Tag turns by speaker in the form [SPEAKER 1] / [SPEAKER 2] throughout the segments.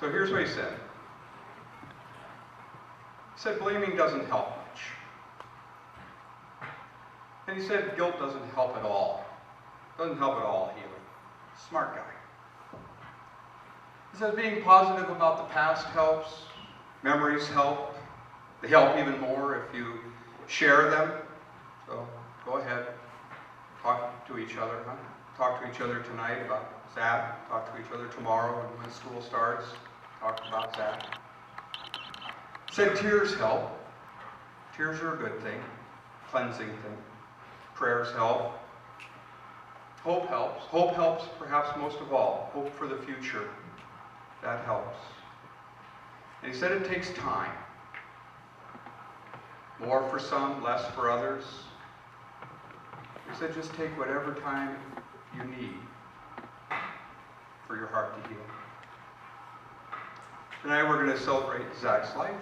[SPEAKER 1] So here's what he said. He said blaming doesn't help much. And he said guilt doesn't help at all. Doesn't help at all healing. Smart guy. He says being positive about the past helps. Memories help. They help even more if you share them. So go ahead. Talk to each other. Huh? Talk to each other tonight about Zach. Talk to each other tomorrow when school starts. Talk about Zach. Said tears help. Tears are a good thing. Cleansing thing. Prayers help. Hope helps. Hope helps perhaps most of all. Hope for the future. That helps. And he said it takes time. More for some, less for others. He said just take whatever time you need for your heart to heal. Tonight we're going to celebrate Zach's life.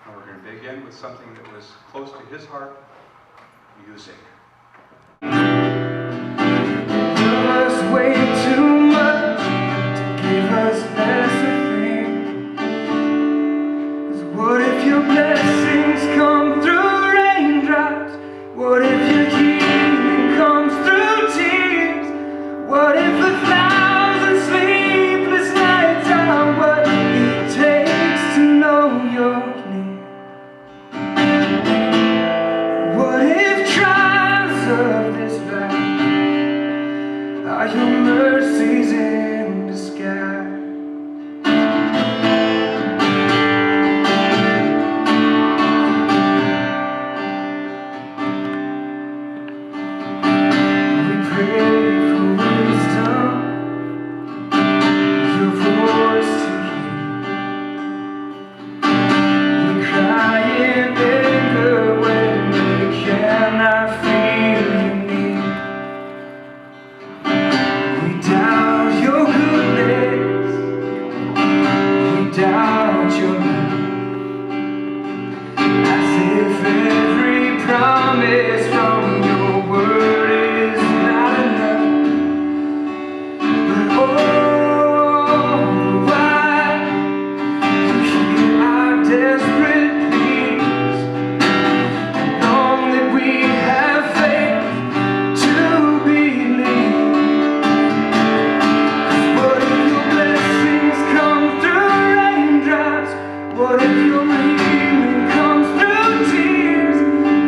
[SPEAKER 1] And we're going to begin with something that was close to his heart, music.
[SPEAKER 2] Us way too much to give us less a thing. 'Cause what if your blessings come through raindrops? What if your healing comes through tears? What if 1,000 sleepless nights are what it takes to know you're near? What if trials of this life are your mercies in disguise? We pray for wisdom, your voice to hear. We cry in anger when we cannot feel you near. We doubt your goodness, we doubt your love, as if every promise from your word is not enough. But oh, why you hear our desperate pleas, and long that we have faith to believe. What if your blessings come through raindrops? What if your healing comes through tears?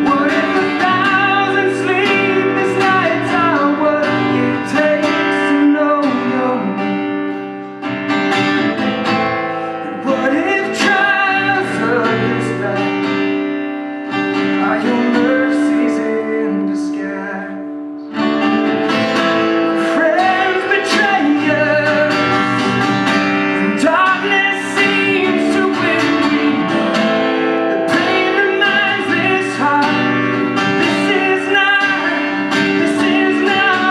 [SPEAKER 2] What if 1,000 sleepless nights are what it takes to know your name? And what if trials of this life are your mercies in disguise? Friends betray us, and darkness seems to win. The pain reminds this heart, this is not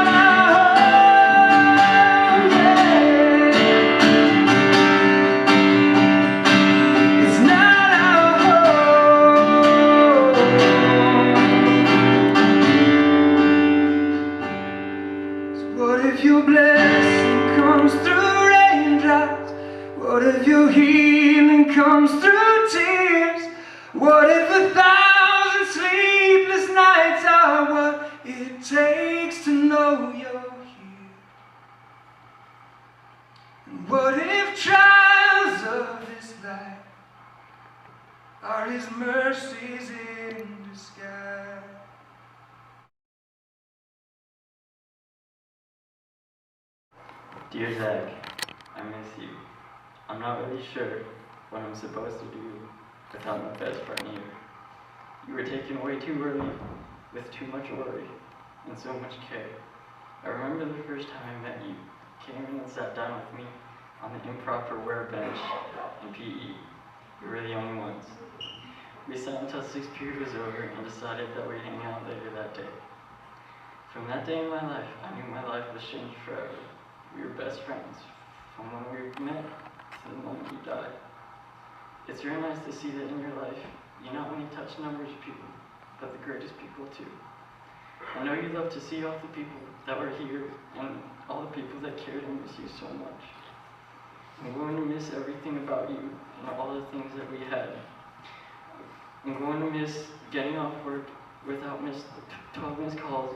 [SPEAKER 2] our home. It's not our home. So what if your blessing comes through raindrops? What if your healing comes through tears? What if 1,000 sleepless nights are what it takes to know you're here? And what if trials of this life are his mercies in disguise?
[SPEAKER 3] Dear Zach, I miss you. I'm not really sure what I'm supposed to do without my best friend here. You were taken away too early, with too much worry and so much care. I remember the first time I met you, came in and sat down with me on the improper wear bench in PE. We were the only ones. We sat until 6 period was over and decided that we'd hang out later that day. From that day in my life, I knew my life was changed forever. We were best friends, from when we met to the moment you died. It's really nice to see that in your life, you not only touch numbers of people, but the greatest people too. I know you love to see all the people that were here, and all the people that cared and miss you so much. I'm going to miss everything about you and all the things that we had. I'm going to miss getting off work without 12 missed calls,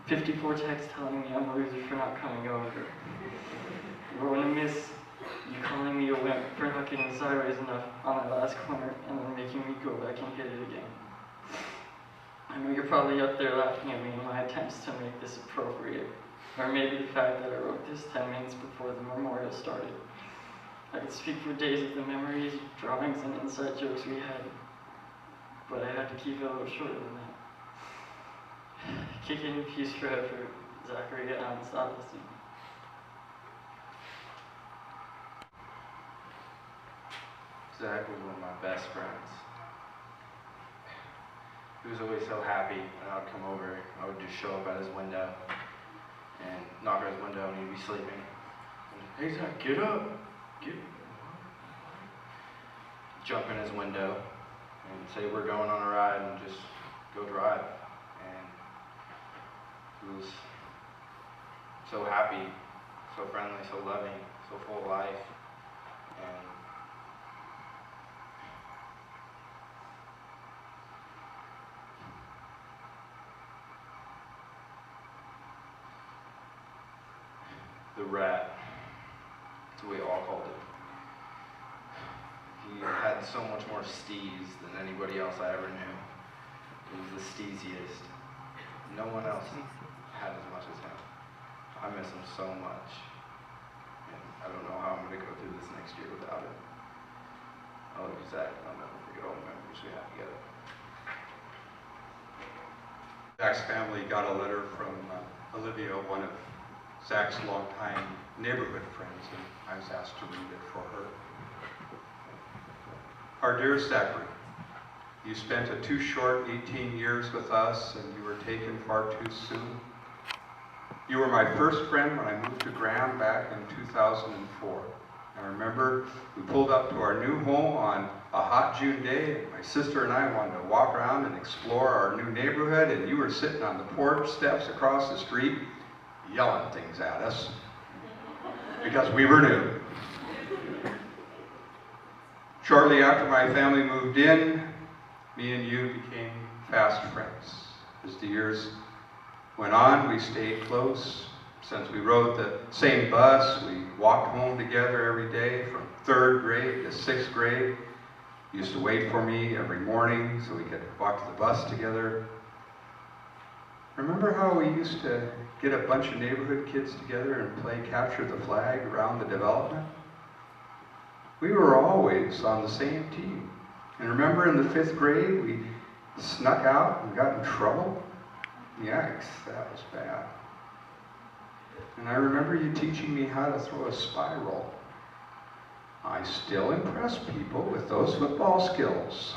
[SPEAKER 3] 54 texts telling me I'm a loser for not coming over. I'm going to miss you calling me a wimp for not getting sideways enough on that last corner and then making me go back and hit it again. I know you're probably up there laughing at me in my attempts to make this appropriate, or maybe the fact that I wrote this 10 minutes before the memorial started. I could speak for days of the memories, drawings, and inside jokes we had, but I had to keep it a little shorter than that. Kick it in peace forever, Zachary and Statezni.
[SPEAKER 4] Zach was one of my best friends. He was always so happy when I would come over. I would just show up at his window and knock on his window and he'd be sleeping. And, hey Zach, get up! Get up! Jump in his window and say we're going on a ride and just go drive. And he was so happy, so friendly, so loving, so full of life. And the rat, that's what we all called it. He had so much more steez than anybody else I ever knew. He was the steeziest. No one else had as much as him. I miss him so much. And I don't know how I'm going to go through this next year without him. I love you, Zach. I'll never forget all the memories we had together.
[SPEAKER 1] Zach's family got a letter from Olivia, one of Zach's longtime neighborhood friends, and I was asked to read it for her. Our dear Zachary, you spent a too short 18 years with us and you were taken far too soon. You were my first friend when I moved to Graham back in 2004. I remember we pulled up to our new home on a hot June day, and my sister and I wanted to walk around and explore our new neighborhood, and you were sitting on the porch steps across the street yelling things at us because we were new. Shortly after my family moved in, me and you became fast friends. As the years went on, we stayed close. Since we rode the same bus, we walked home together every day from 3rd grade to 6th grade. You used to wait for me every morning so we could walk to the bus together. Remember how we used to get a bunch of neighborhood kids together and play capture the flag around the development? We were always on the same team. And remember in the 5th grade, we snuck out and got in trouble? Yikes, that was bad. And I remember you teaching me how to throw a spiral. I still impress people with those football skills.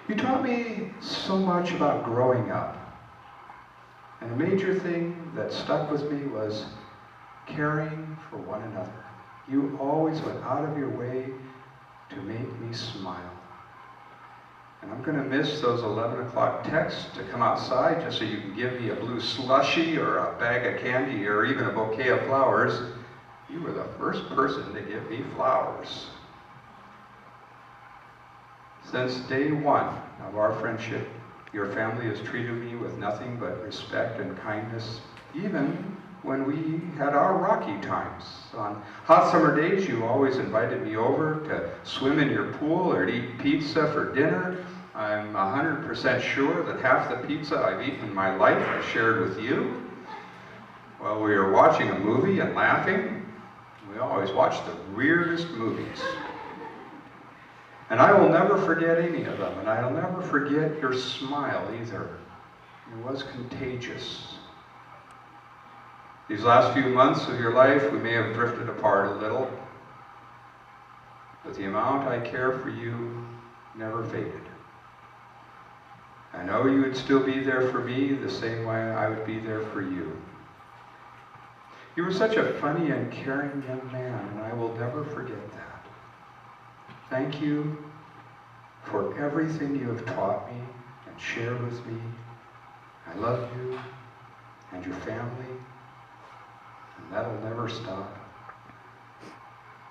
[SPEAKER 1] You taught me so much about growing up. And a major thing that stuck with me was caring for one another. You always went out of your way to make me smile. And I'm going to miss those 11 o'clock texts to come outside just so you can give me a blue slushie or a bag of candy or even a bouquet of flowers. You were the first person to give me flowers. Since day one of our friendship, your family has treated me with nothing but respect and kindness, even when we had our rocky times. On hot summer days, you always invited me over to swim in your pool or to eat pizza for dinner. I'm 100% sure that half the pizza I've eaten in my life I shared with you. While we were watching a movie and laughing, we always watched the weirdest movies. And I will never forget any of them, and I'll never forget your smile either. It was contagious. These last few months of your life, we may have drifted apart a little, but the amount I care for you never faded. I know you would still be there for me the same way I would be there for you. You were such a funny and caring young man, and I will never forget that. Thank you for everything you have taught me and shared with me. I love you and your family. And that'll never stop.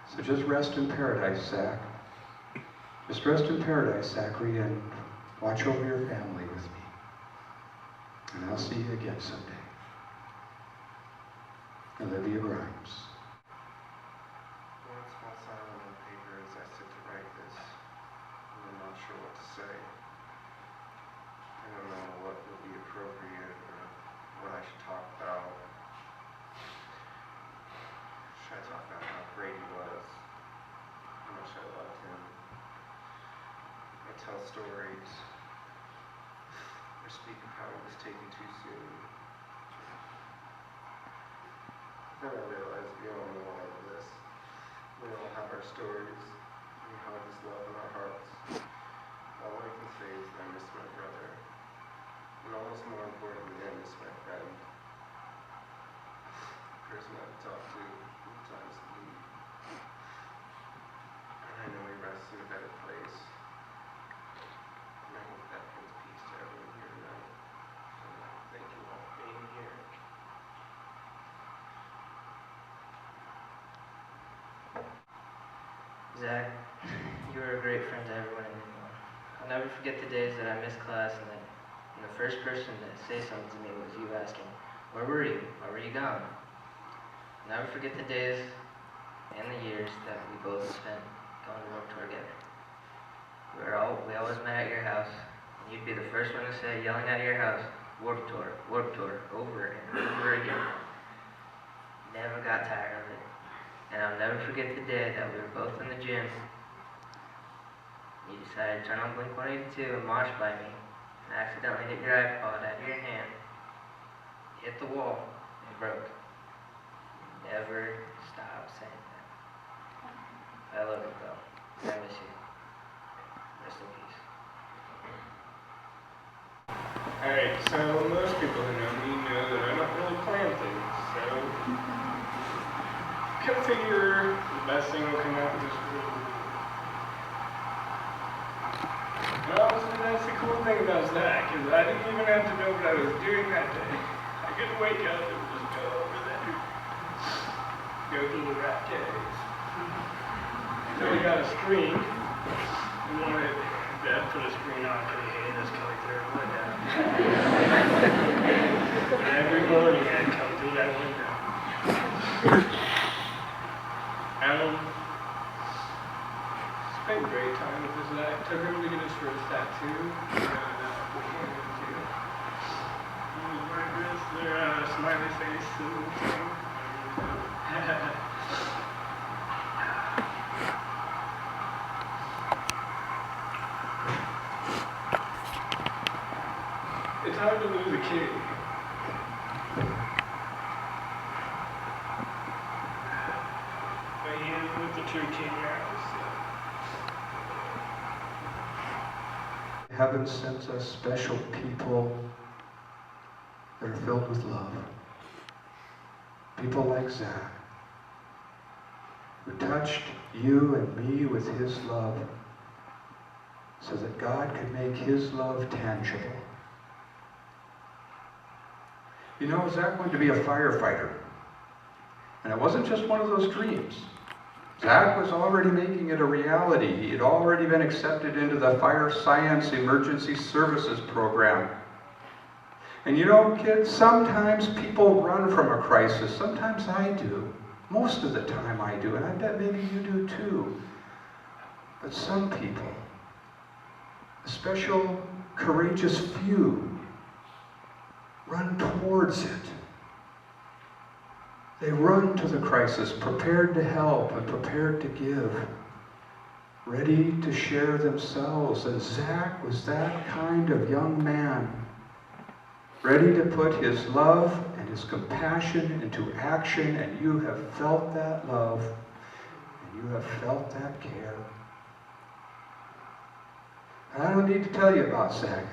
[SPEAKER 1] So just rest in paradise, Zach. Just rest in paradise, Zachary, and watch over your family with me. And I'll see you again someday. Olivia Grimes.
[SPEAKER 4] One small silent on paper as I sit to write this, and I'm not sure what to say. I don't know what will be appropriate or what I should talk about. Should I talk about how great he was? How much I loved him? I tell stories or speak of how it was taken too soon. Then I realized we all know all of this. We all have our stories. We have this love in our hearts. All I can say is that I miss my brother. And almost more importantly, I miss my friend. The person I've talked to in times of need. And I know he rests in a better place. And I hope that brings peace to everyone here tonight. And thank you all for being here.
[SPEAKER 5] Zach, you were a great friend to everyone in Newport. I'll never forget the days that I missed class and the first person to say something to me was you asking, "Where were you? Why were you gone?" I'll never forget the days and the years that we both spent going to Warped Tour together. We always met at your house, and you'd be the first one to say, yelling out of your house, Warped Tour, over and over again. Never got tired of it. And I'll never forget the day that we were both in the gym. You decided to turn on Blink-182 and mosh by me, and accidentally hit your iPod out of your hand, hit the wall, and broke. Never stop saying that. I love you, though. I miss you. Rest in peace.
[SPEAKER 2] Alright, so most people who know me know that I don't really plan things, so I kind of figure the best thing will come out of this room. And honestly, that's the cool thing about Zach, is I didn't even have to know what I was doing that day. I could wake up and just go over there. Go through the rat caves. So we got a screen. We wanted Dad put a screen on because he hated us coming through the window. Every morning I'd come through that window. Spent a great time with this Zach. Took him to get his first tattoo. He was wearing this, their smiley face and thing. It's hard to lose a kid. But he is with the true king now,
[SPEAKER 1] Heaven sends us special people that are filled with love. People like Zach, who touched you and me with his love so that God could make his love tangible. You know, Zach wanted to be a firefighter. And it wasn't just one of those dreams. Zach was already making it a reality. He had already been accepted into the Fire Science Emergency Services program. And you know, kids, sometimes people run from a crisis. Sometimes I do. Most of the time I do, and I bet maybe you do too. But some people, a special courageous few, run towards it. They run to the crisis, prepared to help and prepared to give, ready to share themselves. And Zach was that kind of young man, ready to put his love and his compassion into action, and you have felt that love, and you have felt that care. And I don't need to tell you about Zach.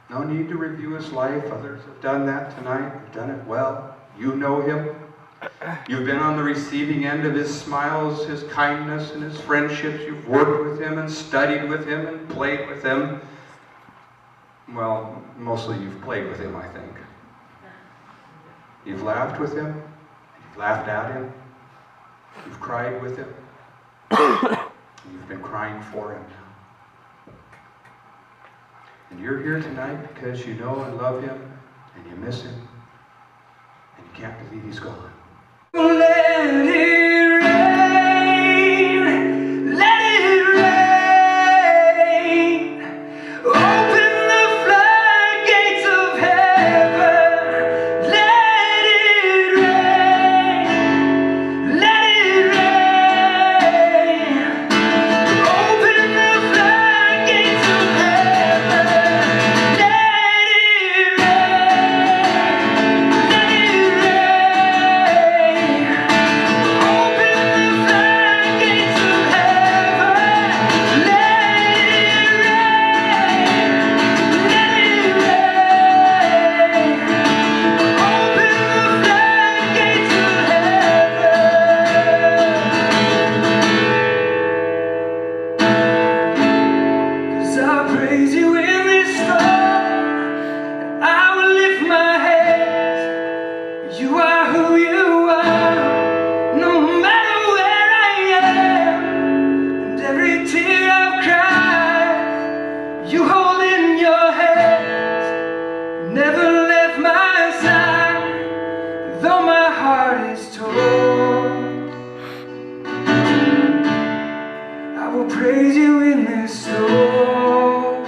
[SPEAKER 1] No need to review his life. Others have done that tonight, have done it well. You know him. You've been on the receiving end of his smiles, his kindness, and his friendships. You've worked with him and studied with him and played with him. Well, mostly you've played with him, I think. You've laughed with him. You've laughed at him. You've cried with him. You've been crying for him now. And you're here tonight because you know and love him, and you miss him, and you can't believe he's gone.
[SPEAKER 2] Let it rain, let it rain. Open the floodgates of heaven. Let it rain, let it rain. Open the floodgates of heaven. Let it rain, let it rain. Open the floodgates of heaven. Let it rain, let it rain. Open the floodgates of heaven. 'Cause I praise you in this storm. I will lift my hands. You are who you are, no matter where I am. And every tear I've cried, you hold in your hands. Never left my side, though my heart is torn. I will praise you in this storm.